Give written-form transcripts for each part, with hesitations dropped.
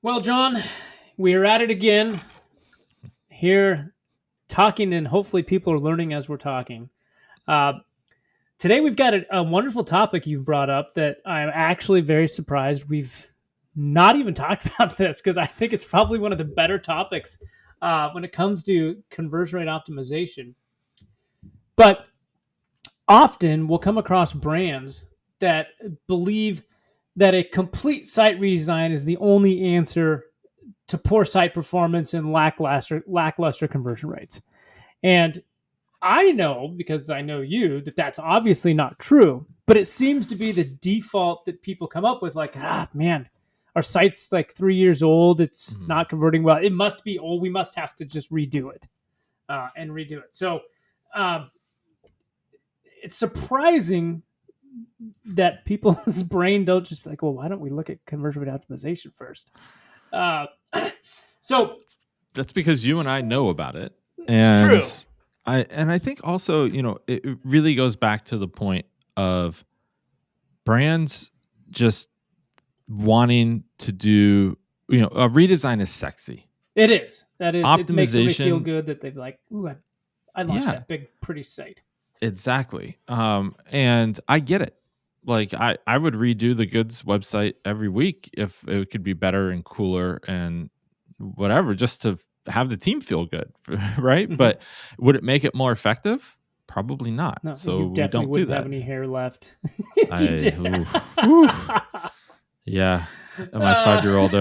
Well, John, we are at it again here talking, and hopefully people are learning as we're talking. Uh, Today, we've got a wonderful topic you've brought up that I'm actually very surprised we've not even talked about this because I think it's probably one of the better topics when it comes to conversion rate optimization. But often we'll come across brands that believe that a complete site redesign is the only answer to poor site performance and lackluster conversion rates. And I know, because I know you, that that's obviously not true, but it seems to be the default that people come up with, like, man, our site's like 3 years old, it's not converting well, it must be old, we must have to just redo it and redo it. So it's surprising that people's brain don't just be like, well, why don't we look at conversion rate optimization first? So that's because you and I know about it. It's true. I think also, it really goes back to the point of brands just wanting to do, a redesign is sexy. It is. That is. It makes somebody feel Optimization. good that they've like, ooh, I launched that big, pretty site. Exactly. And I get it. Like I would redo the goods website every week if it could be better and cooler and whatever, just to have the team feel good, right? Mhm. But would it make it more effective? Probably not. No, So you we definitely don't do wouldn't that. have any hair left. if you did. Yeah, my 5-year-old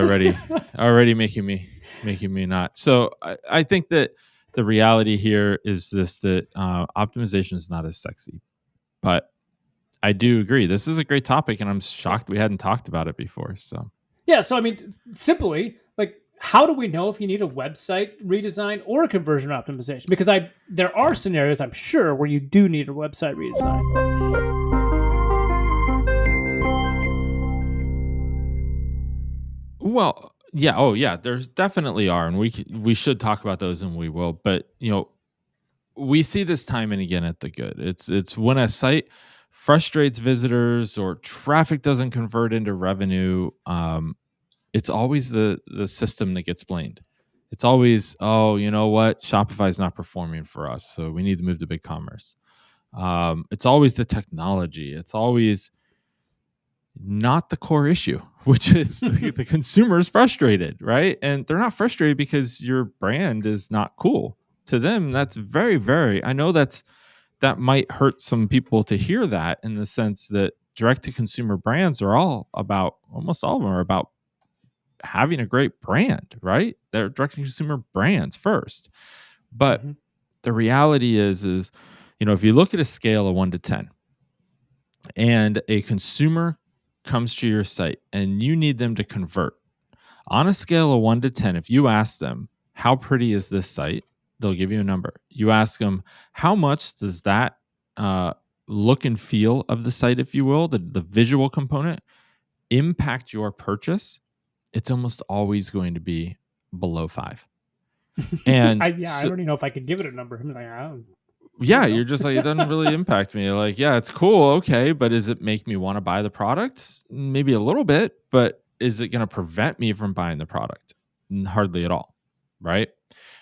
already making me not. So I think that the reality here is this: that optimization is not as sexy, but I do agree. This is a great topic, and I'm shocked we hadn't talked about it before. So Yeah. So I mean, simply, like, how do we know if you need a website redesign or a conversion optimization? Because there are scenarios, I'm sure, where you do need a website redesign. well, yeah, oh yeah, there's definitely are, and we should talk about those, and we will. But we see this time and again at the good. It's when a site frustrates visitors or traffic doesn't convert into revenue. It's always the system that gets blamed. It's always, oh, you know what, Shopify's not performing for us, so we need to move to BigCommerce. It's always the technology. It's always not the core issue, which is the consumer is frustrated, right? And they're not frustrated because your brand is not cool. To them, that's very, very, I know that might hurt some people to hear that, in the sense that direct to consumer brands are almost all of them are about having a great brand, right? They're direct to consumer brands first. But the reality is, if you look at a scale of 1 to 10 and a consumer comes to your site and you need them to convert, on a scale of 1 to 10, if you ask them, how pretty is this site? They'll give you a number. You ask them, how much does that look and feel of the site, if you will, the visual component, impact your purchase? It's almost always going to be below 5. And I don't even know if I could give it a number. I'm like, you're just like, it doesn't really impact me. Like, yeah, it's cool, okay, but does it make me want to buy the product? Maybe a little bit, but is it going to prevent me from buying the product? Hardly at all, right?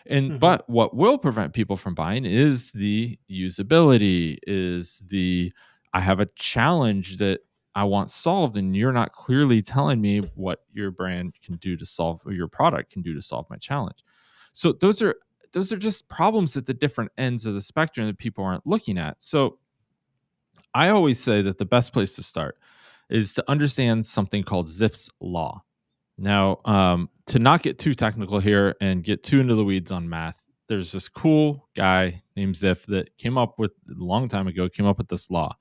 And but what will prevent people from buying is the usability, I have a challenge that I want solved, and you're not clearly telling me what your brand can do to solve, or your product can do to solve my challenge. So those are just problems at the different ends of the spectrum that people aren't looking at. So I always say that the best place to start is to understand something called Zipf's law. Now, to not get too technical here and get too into the weeds on math, there's this cool guy named Ziff that a long time ago, came up with this law.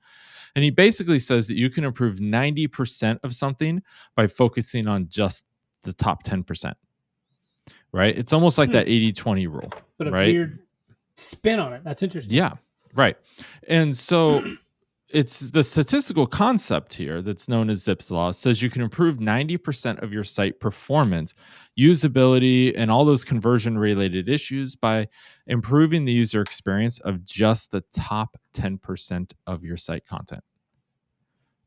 And he basically says that you can improve 90% of something by focusing on just the top 10%. Right? It's almost like that 80-20 rule. But a right? weird spin on it. That's interesting. Yeah, right. And so it's the statistical concept here that's known as Zipf's law. It says you can improve 90% of your site performance, usability, and all those conversion related issues by improving the user experience of just the top 10% of your site content.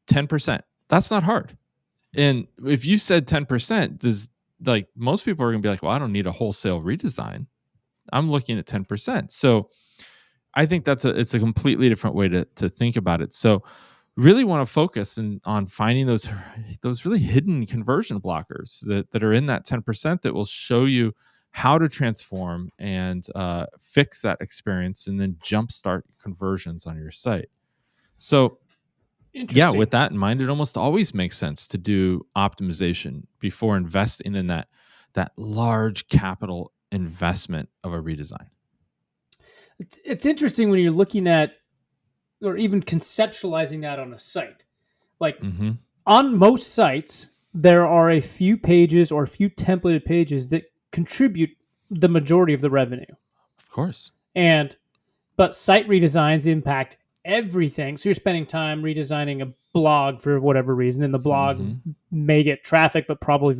10%. That's not hard. And if you said 10%, like most people are going to be like, well, I don't need a wholesale redesign. I'm looking at 10%. So I think it's a completely different way to think about it. So really want to focus on finding those really hidden conversion blockers that are in that 10% that will show you how to transform and fix that experience and then jumpstart conversions on your site. So yeah, with Interesting. that in mind, it almost always makes sense to do optimization before investing in that large capital investment of a redesign. It's interesting when you're looking at or even conceptualizing that on a site. Like Mm-hmm. on most sites, there are a few pages or a few templated pages that contribute the majority of the revenue. Of course. And but site redesigns impact everything. So you're spending time redesigning a blog for whatever reason, and the blog Mm-hmm. may get traffic, but probably Yep.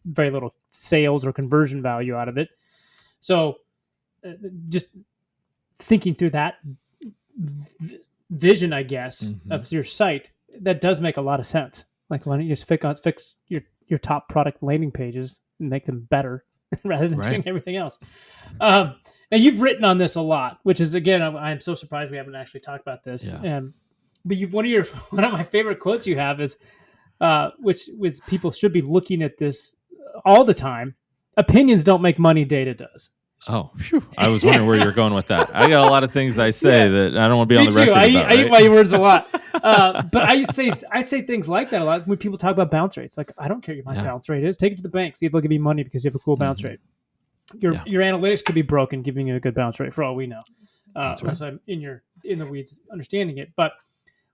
very little sales or conversion value out of it. So just thinking through that vision, I guess, Mm-hmm. of your site, that does make a lot of sense. Like, why don't you just fix your top product landing pages and make them better rather than Right. doing everything else? Um, Now you've written on this a lot, which is again, I'm so surprised we haven't actually talked about this. Yeah. But one of my favorite quotes you have is, which people should be looking at this all the time. Opinions don't make money; data does. Oh, phew. I was wondering where you're going with that. I got a lot of things I say Yeah, that I don't want to be on me the too. record about, I eat right? my words a lot. But I say things like that a lot when people talk about bounce rates. Like, I don't care what my Yeah. bounce rate is. Take it to the bank. See if they'll give you money because you have a cool bounce Mm-hmm. rate. Yeah. Your analytics could be broken, giving you a good bounce rate for all we know, That's right. unless I'm in the weeds understanding it. But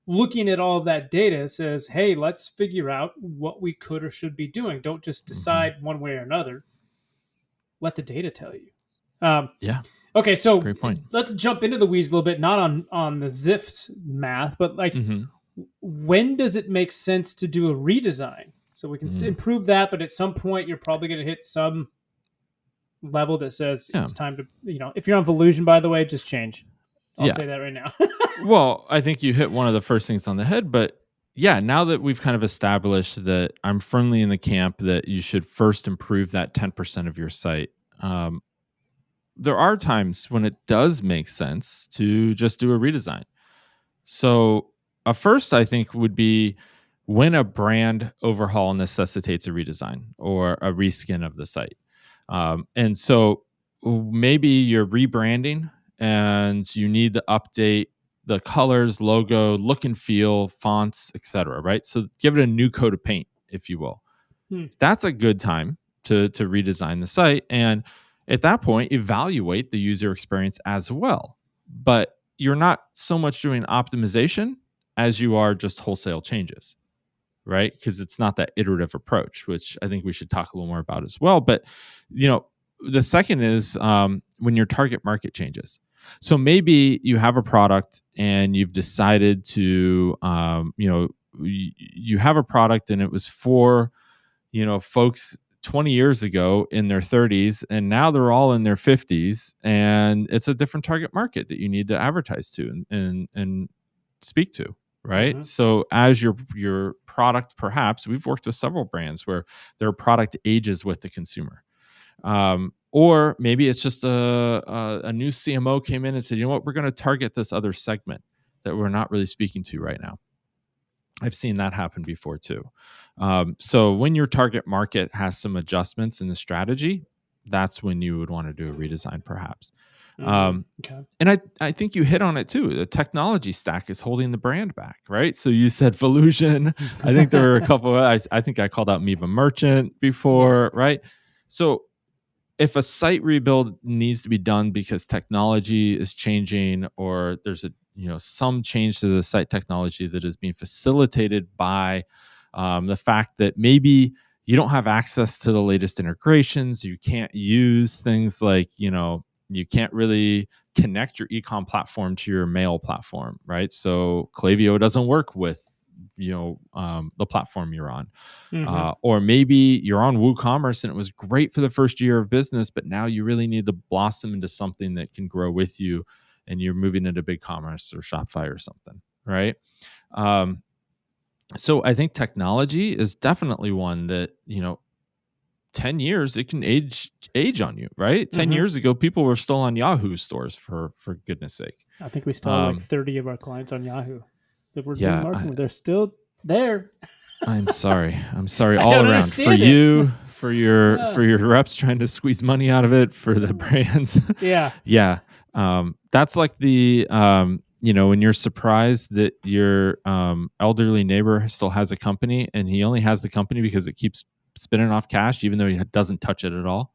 looking at all of that data says, hey, let's figure out what we could or should be doing. Don't just Mm-hmm. decide one way or another. Let the data tell you. Um, Yeah. okay, so Great point. let's jump into the weeds a little bit, not on the ZIFs math, but like, Mm-hmm. when does it make sense to do a redesign? So we can Mm. improve that, but at some point you're probably going to hit some level that says Yeah. it's time to, if you're on Volusion, by the way, just change. I'll Yeah. say that right now. Well, I think you hit one of the first things on the head, but yeah, now that we've kind of established that I'm firmly in the camp that you should first improve that 10% of your site, there are times when it does make sense to just do a redesign. So, a first, I think, would be when a brand overhaul necessitates a redesign or a reskin of the site. And so maybe you're rebranding and you need to update the colors, logo, look and feel, fonts, etc. Right? So give it a new coat of paint, if you will. Hmm. That's a good time to redesign the site. And at that point, evaluate the user experience as well. But you're not so much doing optimization as you are just wholesale changes, right? Because it's not that iterative approach, which I think we should talk a little more about as well. But you know, the second is when your target market changes. So maybe you have a product and you've decided to, you have a product and it was for, folks 20 years ago in their 30s, and now they're all in their 50s, and it's a different target market that you need to advertise to and speak to, right? Mm-hmm. So as your product, perhaps we've worked with several brands where their product ages with the consumer, or maybe it's just a new CMO came in and said, you know what, we're going to target this other segment that we're not really speaking to right now. I've seen that happen before too. So when your target market has some adjustments in the strategy, that's when you would want to do a redesign, perhaps. Mm-hmm. Okay. And I think you hit on it too. The technology stack is holding the brand back, right? So you said Volusion. I think there were a couple. I think I called out Miva Merchant Yeah. before, right? So if a site rebuild needs to be done because technology is changing, or there's some change to the site technology that is being facilitated by the fact that maybe you don't have access to the latest integrations, you can't use things like you can't really connect your ecom platform to your mail platform, right? So Klaviyo doesn't work with the platform you're on, Mm-hmm. or maybe you're on WooCommerce and it was great for the first year of business, but now you really need to blossom into something that can grow with you, and you're moving into BigCommerce or Shopify or something, right? So I think technology is definitely one that, 10 years it can age on you, right? 10 Mm-hmm. years ago people were still on Yahoo stores for goodness sake. I think we still have like Um 30 of our clients on Yahoo that we're doing yeah, marketing with. They're still there. I'm sorry. I'm sorry I all don't around for understand it. you, for your Uh, for your reps trying to squeeze money out of it, for the brands. yeah. Yeah. That's like the when you're surprised that your elderly neighbor still has a company and he only has the company because it keeps spinning off cash even though he doesn't touch it at all,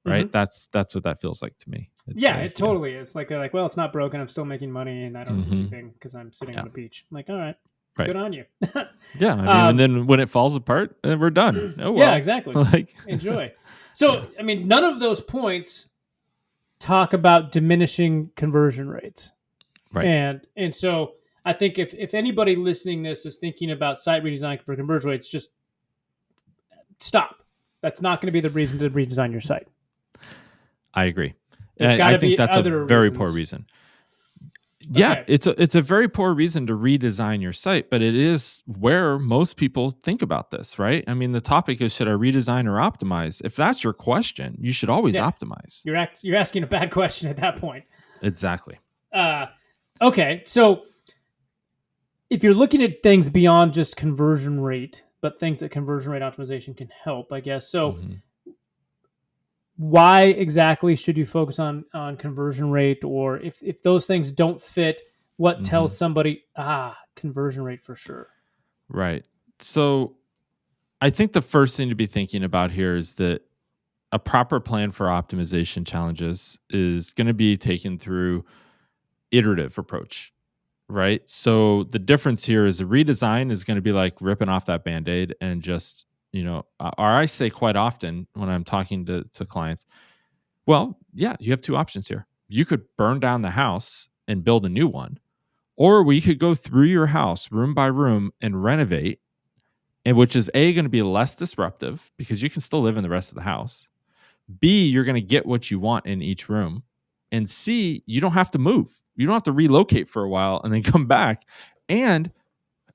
Mm-hmm. right? That's what that feels like to me. It's Yeah, like, it totally is. Like they're like, well, it's not broken. I'm still making money, and I don't need mhm, anything because I'm sitting on yeah, the beach. I'm like, all right, right. good on you. Yeah, I mean, and um, then when it falls apart, then we're done. Oh yeah, well. exactly. Like Enjoy. So, yeah, I mean, none of those points talk about diminishing conversion rates, right. and so I think if anybody listening this is thinking about site redesign for conversion rates, just stop. That's not going to be the reason to redesign your site. I agree. There's got I to think be that's a other very poor reasons. reason. Yeah, Okay. it's a very poor reason to redesign your site, but it is where most people think about this, right? I mean, the topic is should I redesign or optimize? If that's your question, you should always Yeah, optimize. you're asking a bad question at that point. Exactly. Uh, okay, so if you're looking at things beyond just conversion rate, but things that conversion rate optimization can help, I guess. So Mhm. why exactly should you focus on conversion rate, or if those things don't fit, what tells Mhm. somebody conversion rate for sure? Right. So, I think the first thing to be thinking about here is that a proper plan for optimization challenges is going to be taken through iterative approach, right? So the difference here is a redesign is going to be like ripping off that band-aid and just, or I say quite often when I'm talking to clients, well, yeah, you have two options here. You could burn down the house and build a new one, or we could go through your house room by room and renovate, and which is A, going to be less disruptive because you can still live in the rest of the house. B, you're going to get what you want in each room. And C, you don't have to move. You don't have to relocate for a while and then come back. And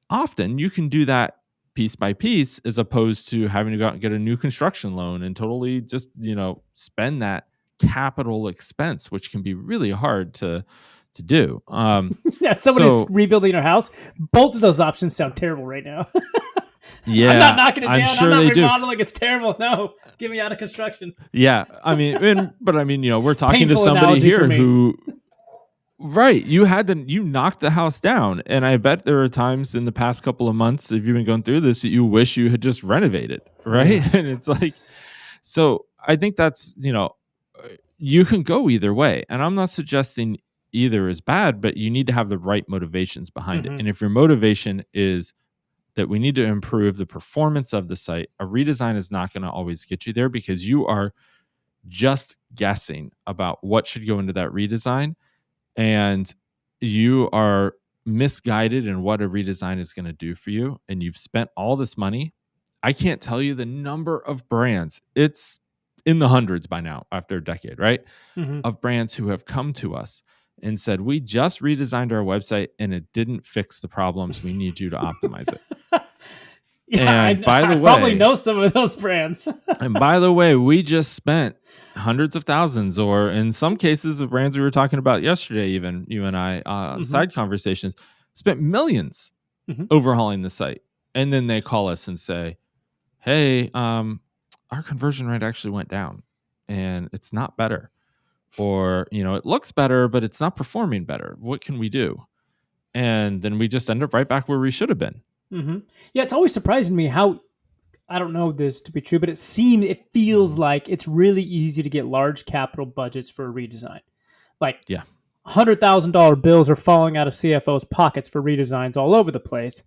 often you can do that piece by piece as opposed to having to go out and get a new construction loan and totally just, spend that capital expense, which can be really hard to do. Yeah, somebody's So rebuilding their house. Both of those options sound terrible right now. I'm not yeah, knocking it I'm down. I'm sure not they do. remodeling. It's terrible. No, get me out of construction. Yeah, I mean, we're talking to Painful somebody analogy for here me. who, right, you knocked the house down, and I bet there are times in the past couple of months, if you've been going through this, that you wish you had just renovated, right? Yeah. And it's like, so I think that's, you can go either way, and I'm not suggesting either is bad, but you need to have the right motivations behind it. Mm-hmm. And if your motivation is that we need to improve the performance of the site, a redesign is not going to always get you there because you are just guessing about what should go into that redesign, and you are misguided in what a redesign is going to do for you, and you've spent all this money. I can't tell you the number of brands. It's in the hundreds by now after a decade, right? Mm-hmm. Of brands who have come to us and said, "We just redesigned our website and it didn't fix the problems. We need you to optimize it." Yeah, And by I the probably way, know some of those brands. we just spent hundreds of thousands, or in some cases, of brands we were talking about yesterday, even you and I, Mm-hmm. side conversations, spent millions Mm-hmm. overhauling the site. And then they call us and say, "Hey, our conversion rate actually went down and it's not better. Or, it looks better, but it's not performing better. What can we do?" And then we just end up right back where we should have been. Mm-hmm. Yeah, it's always surprising me how I don't know this to be true, but it feels Mhm. like it's really easy to get large capital budgets for a redesign. Like Yeah. $100,000 bills are falling out of CFOs' pockets for redesigns all over the place.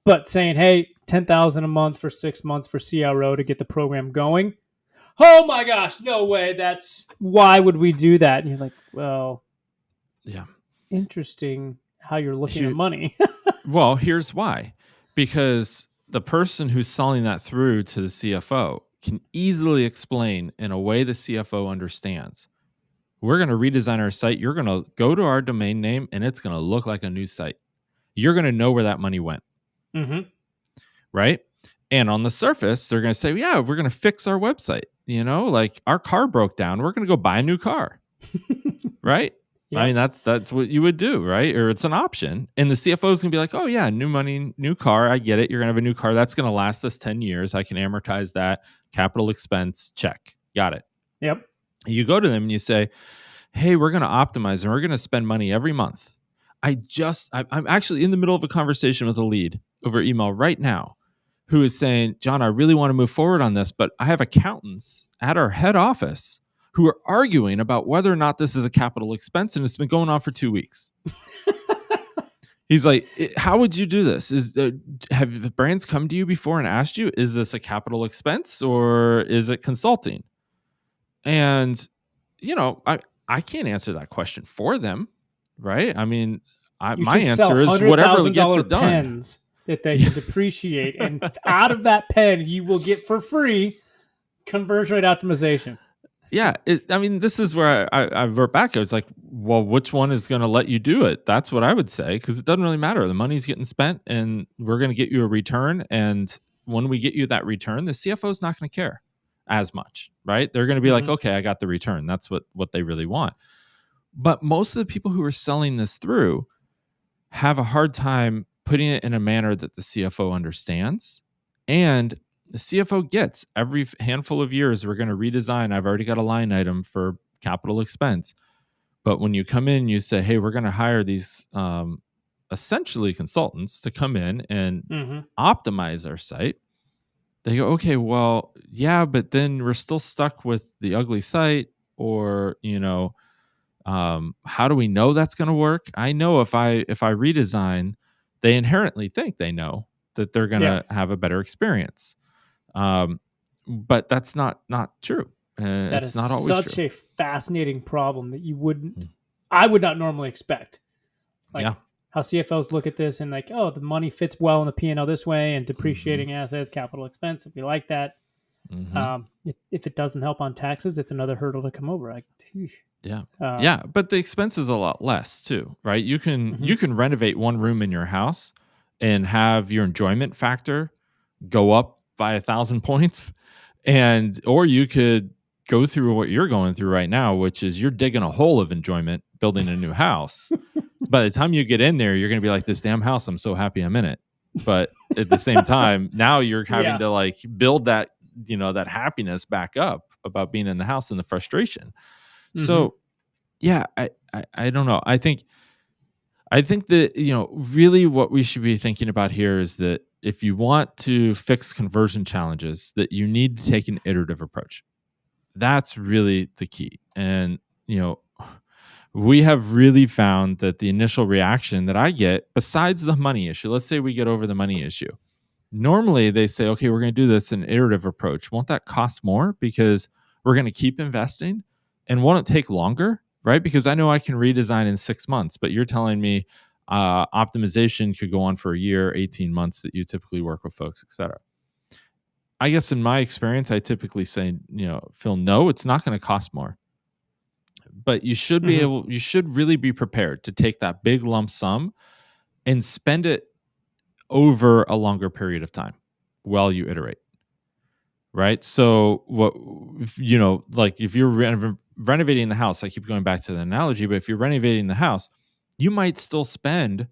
But saying, "Hey, 10,000 a month for 6 months for CRO to get the program going." Oh my gosh, no way. That's why would we do that? And you're like, well, Yeah. interesting how you're looking at Here, money. Well, here's why. Because the person who's selling that through to the CFO can easily explain in a way the CFO understands. We're going to redesign our site. You're going to go to our domain name and it's going to look like a new site. You're going to know where that money went. Mm-hmm. right? And on the surface, they're going to say, yeah, we're going to fix our website. Like our car broke down. We're going to go buy a new car, right? I mean, Yep. that's what you would do, right? Or it's an option. And the CFO is going to be like, oh, yeah, new money, new car. I get it. You're going to have a new car. That's going to last us 10 years. I can amortize that capital expense. Check. Got it. Yep. You go to them and you say, hey, we're going to optimize and we're going to spend money every month. I'm actually in the middle of a conversation with a lead over email right now who is saying, Jon, I really want to move forward on this, but I have accountants at our head office who are arguing about whether or not this is a capital expense, and it's been going on for 2 weeks. He's like, how would you do this? Have the brands come to you before and asked you, is this a capital expense or is it consulting? And, I can't answer that question for them, right? I mean, You my should sell answer is whatever gets $100,000 it done. pens that they can depreciate, and out of that pen, you will get for free conversion rate optimization. Yeah, this is where I revert back. I was like, well, which one is going to let you do it? That's what I would say, because it doesn't really matter. The money's getting spent, and we're going to get you a return. And when we get you that return, the CFO is not going to care as much, right? They're going to be like, okay, I got the return. That's what they really want. But most of the people who are selling this through have a hard time putting it in a manner that the CFO understands. And the CFO gets every handful of years, we're going to redesign. I've already got a line item for capital expense. But when you come in, you say, hey, we're going to hire these essentially consultants to come in and optimize our site. They go, okay, well, yeah, but then we're still stuck with the ugly site, or, how do we know that's going to work? I know if I redesign, they inherently think they know that they're going to have a better experience. But that's not true. That It's is not always such true. a fascinating problem that I would not normally expect. Like how CFOs look at this and like, oh, the money fits well in the P&L this way, and depreciating assets, capital expense, if we like that. If it doesn't help on taxes, it's another hurdle to come over. Like, yeah, but the expense is a lot less too, right? You can renovate one room in your house and have your enjoyment factor go up by 1,000 points, or you could go through what you're going through right now, which is you're digging a hole of enjoyment building a new house. By the time you get in there, you're going to be like, this damn house, I'm so happy I'm in it. But at the same time, now you're having to like build that, that happiness back up about being in the house and the frustration. So yeah, I don't know. I think that, really what we should be thinking about here is that if you want to fix conversion challenges, that you need to take an iterative approach. That's really the key. And, we have really found that the initial reaction that I get, besides the money issue, let's say we get over the money issue. Normally they say, okay, we're going to do this in an iterative approach. Won't that cost more because we're going to keep investing? And won't it take longer? Right? Because I know I can redesign in 6 months, but you're telling me optimization could go on for a year, 18 months that you typically work with folks, et cetera. I guess in my experience, I typically say, Phil, no, it's not going to cost more. But you should you should really be prepared to take that big lump sum and spend it over a longer period of time while you iterate. Right. So like if you're renovating the house, I keep going back to the analogy, but if you're renovating the house, you might still spend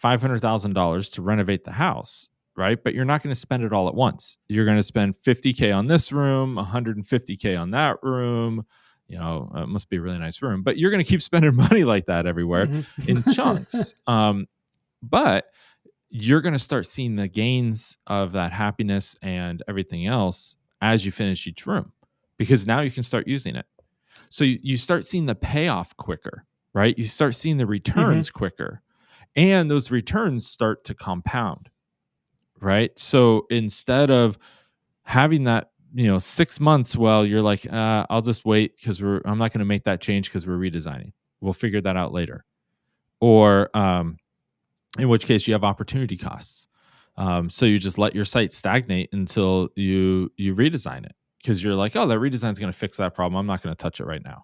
$500,000 to renovate the house, right? But you're not going to spend it all at once. You're going to spend $50K on this room, $150K on that room. It must be a really nice room, but you're going to keep spending money like that everywhere in chunks. But you're going to start seeing the gains of that happiness and everything else as you finish each room, because now you can start using it. So you start seeing the payoff quicker, right? You start seeing the returns quicker, and those returns start to compound, right? So instead of having that, 6 months, well, you're like, I'll just wait because I'm not going to make that change because we're redesigning. We'll figure that out later. Or in which case you have opportunity costs. So you just let your site stagnate until you redesign it, because you're like, oh, that redesign is going to fix that problem. I'm not going to touch it right now.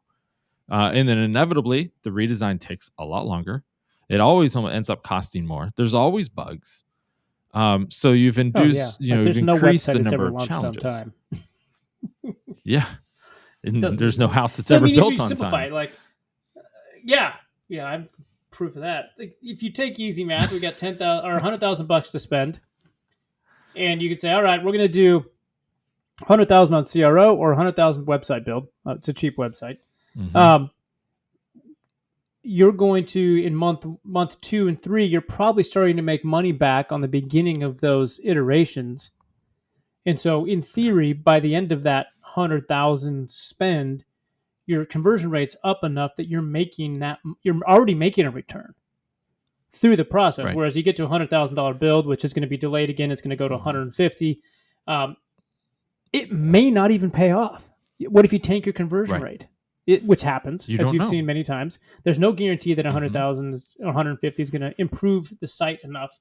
And then inevitably, the redesign takes a lot longer. It always ends up costing more. There's always bugs. So you've Oh yeah, induced, like you've there's no increased website the that's number ever of launched on challenges. time. Yeah. It And doesn't there's no usually. house that's So I ever mean, if you built on simplify time. it, like yeah, yeah, I'm proof of that. Like, if you take easy math, we got 10,000 or $100,000 to spend, and you could say, all right, we're going to do 100,000 on CRO or 100,000 website build. It's a cheap website. Hmm. Um, you're going to in month 2 and 3, you're probably starting to make money back on the beginning of those iterations. And so, in Yeah. theory, by the end of that 100,000 spend, your conversion rate's up enough that you're already making a return through the process. Right. Whereas you get to $100,000 build, which is going to be delayed again, it's going to go to Hmm. 150. Um, it may not even pay off. What if you tank your conversion Right. rate? Which happens, You as don't you've know. seen many times. There's no guarantee that Hmm. 100,000 or 150 is going to improve the site enough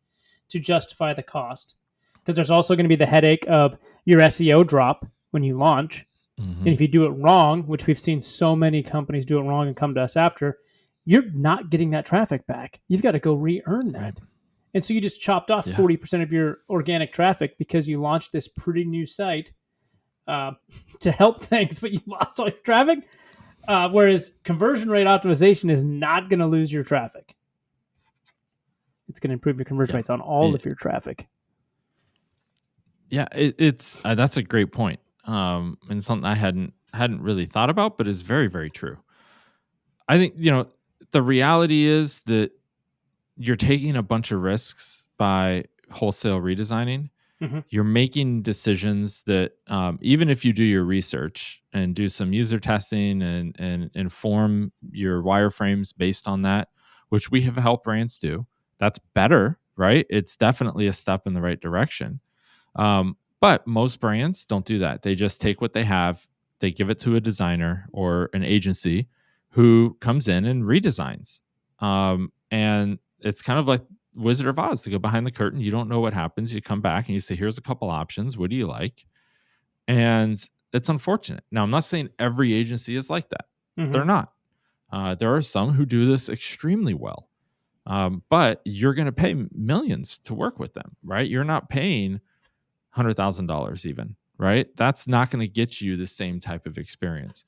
to justify the cost. Because there's also going to be the headache of your SEO drop when you launch. Hmm. And if you do it wrong, which we've seen so many companies do it wrong and come to us after, you're not getting that traffic back. You've got to go re-earn Right. that. And so you just chopped off Yeah. 40% of your organic traffic because you launched this pretty new site uh, to help things, but you lost all your traffic. Whereas conversion rate optimization is not going to lose your traffic. It's going to improve your conversion Yeah. rates on all of your traffic. Yeah, it's that's a great point. And something I hadn't really thought about, but is very, very true. I think, the reality is that you're taking a bunch of risks by wholesale redesigning. Mm-hmm. You're making decisions that, even if you do your research and do some user testing and inform your wireframes based on that, which we have helped brands do, that's better, right? It's definitely a step in the right direction. But most brands don't do that. They just take what they have, they give it to a designer or an agency who comes in and redesigns. And it's kind of like Wizard of Oz, to go behind the curtain. You don't know what happens. You come back and you say, here's a couple options. What do you like? And it's unfortunate. Now, I'm not saying every agency is like that. Mm-hmm. They're not. There are some who do this extremely well. But you're going to pay millions to work with them, right? You're not paying $100,000 even, right? That's not going to get you the same type of experience.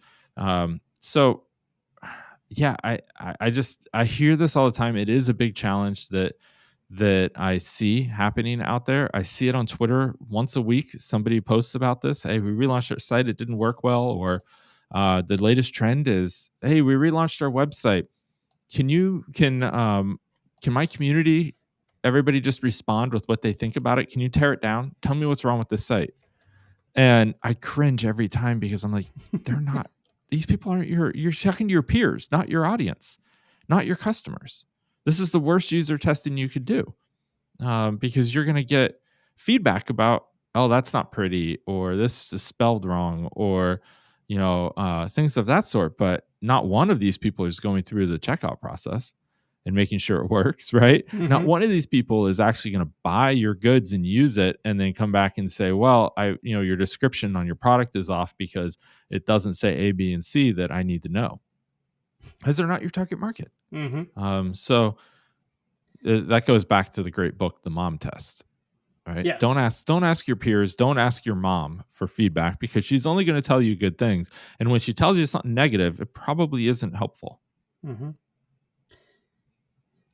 So yeah, I hear this all the time. It is a big challenge that I see happening out there. I see it on Twitter once a week. Somebody posts about this. Hey, we relaunched our site. It didn't work well. Or the latest trend is, hey, we relaunched our website. Can my community, everybody just respond with what they think about it? Can you tear it down? Tell me what's wrong with this site. And I cringe every time because I'm like, they're not, these people aren't you're checking to your peers, not your audience, not your customers. This is the worst user testing you could do, because you're going to get feedback about, oh, that's not pretty, or this is spelled wrong, or things of that sort. But not one of these people is going through the checkout process and making sure it works, right? Not Mm-hmm. one of these people is actually going to buy your goods and use it and then come back and say, well, your description on your product is off because it doesn't say A, B, and C that I need to know, because they're not your target market. Mm-hmm. So that goes back to the great book, The Mom Test. All right. Don't Yes. ask your peers, don't ask your mom for feedback, because she's only going to tell you good things. And when she tells you something negative, it probably isn't helpful. Mm-hmm.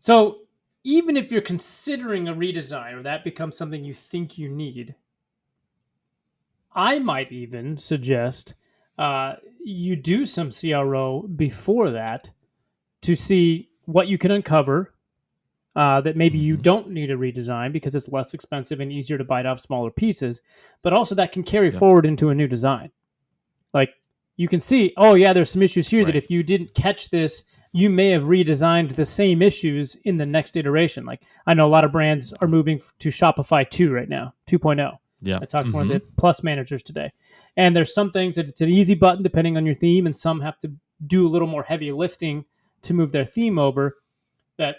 So even if you're considering a redesign or that becomes something you think you need, I might even suggest you do some CRO before that to see what you can uncover that maybe you Hmm. don't need a redesign because it's less expensive and easier to bite off smaller pieces, but also that can carry Yep. forward into a new design. Like you can see, oh yeah, there's some issues here that Right. if you didn't catch this, you may have redesigned the same issues in the next iteration. Like I know a lot of brands are moving to Shopify 2 right now, 2.0. Yeah. I talked to one of Hmm. the plus managers today. And there's some things that it's an easy button depending on your theme, and some have to do a little more heavy lifting to move their theme over. That,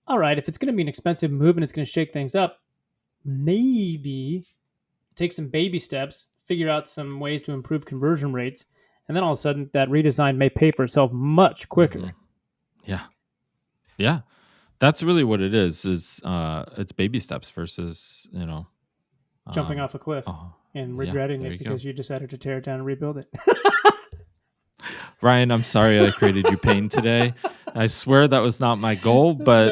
all right, if it's going to be an expensive move and it's going to shake things up, maybe take some baby steps, figure out some ways to improve conversion rates, and then all of a sudden that redesign may pay for itself much Hmm. quicker. Yeah. Yeah. That's really what it is it's baby steps versus, Jumping off a cliff and regretting there it you go. because you decided to tear it down and rebuild it. Ryan, I'm sorry I created you pain today. I swear that was not my goal, but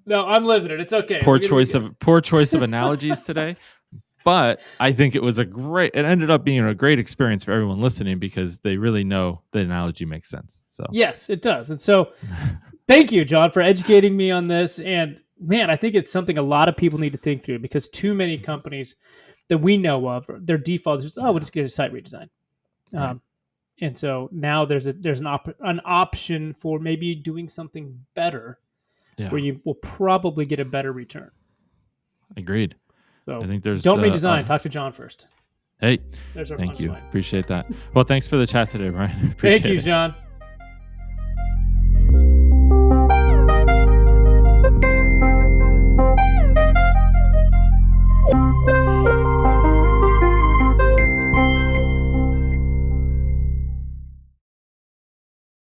No, I'm living it. It's okay. poor choice of analogies today. But I think it ended up being a great experience for everyone listening because they really know the analogy makes sense. So yes, it does. And so thank you, Jon, for educating me on this. And man, I think it's something a lot of people need to think through because too many companies that we know of, their default is just, we'll just get a site redesign. Right. And so now there's an option for maybe doing something better where you will probably get a better return. Agreed. So I think there's don't redesign. Talk to Jon first. Hey, There's our thank you. punchline. Appreciate that. Well, thanks for the chat today, Ryan. Thank you, Jon.